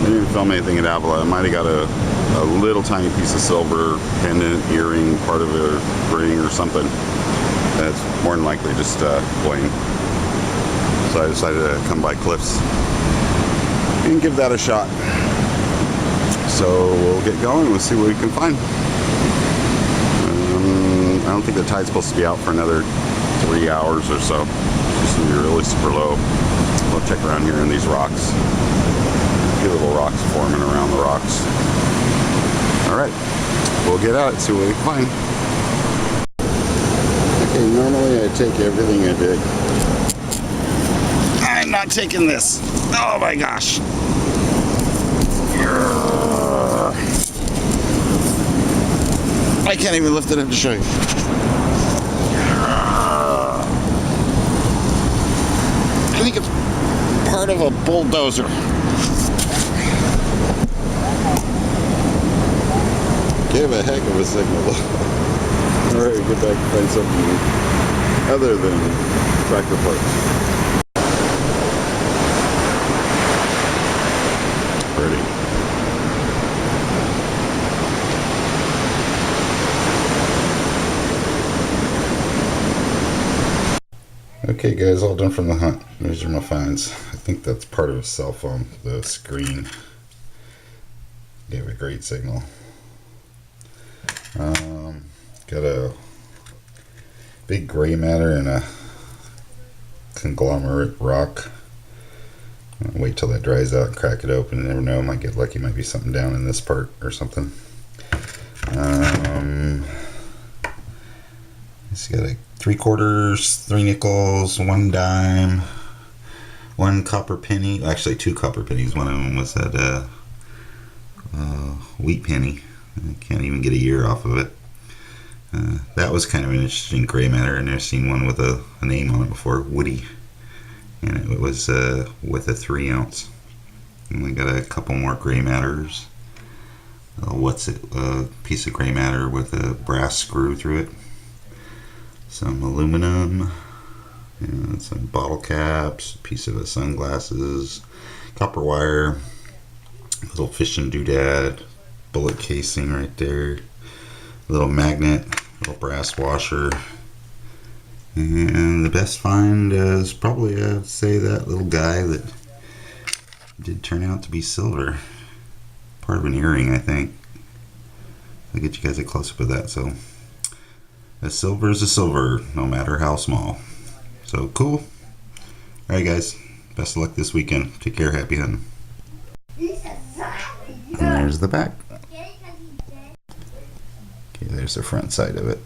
didn't film anything at Avila. I might have got a little tiny piece of silver pendant, earring, part of a ring or something. That's more than likely just bling. So I decided to come by Cliff's and give that a shot. So we'll get going. We'll see what we can find. I don't think the tide's supposed to be out for another 3 hours or so. It's just gonna be really super low. We'll check around here in these rocks. A few little rocks forming around the rocks. All right, we'll get out, see what we can find. Okay, normally I take everything I dig. I'm not taking this. Oh my gosh. I can't even lift it up to show you. I think it's part of a bulldozer. Gave a heck of a signal. Alright, get back and find something other than tractor parts. Ready. Okay guys, all done from the hunt. These are my finds. I think that's part of a cell phone. The screen gave a great signal. Got a big gray matter and a conglomerate rock. I'll wait till that dries out and crack it open. You never know, might get lucky, might be something down in this part or something. It's got a 3/4, 3 nickels, 1 dime, 1 copper penny, actually 2 copper pennies. One of them was that wheat penny. I can't even get a year off of it. That was kind of an interesting gray matter. I've never seen one with a name on it before, Woody. And it was with a 3 ounce. And we got a couple more gray matters. A piece of gray matter with a brass screw through it. Some aluminum, and some bottle caps, a piece of sunglasses, copper wire, little fishing doodad, bullet casing right there, little magnet, little brass washer, and the best find is probably, I'd say, that little guy that did turn out to be silver. Part of an earring, I think. I'll get you guys a close-up of that. So a silver is a silver, no matter how small. So cool. Alright guys, best of luck this weekend. Take care, happy hunting. And there's the back. Okay, there's the front side of it.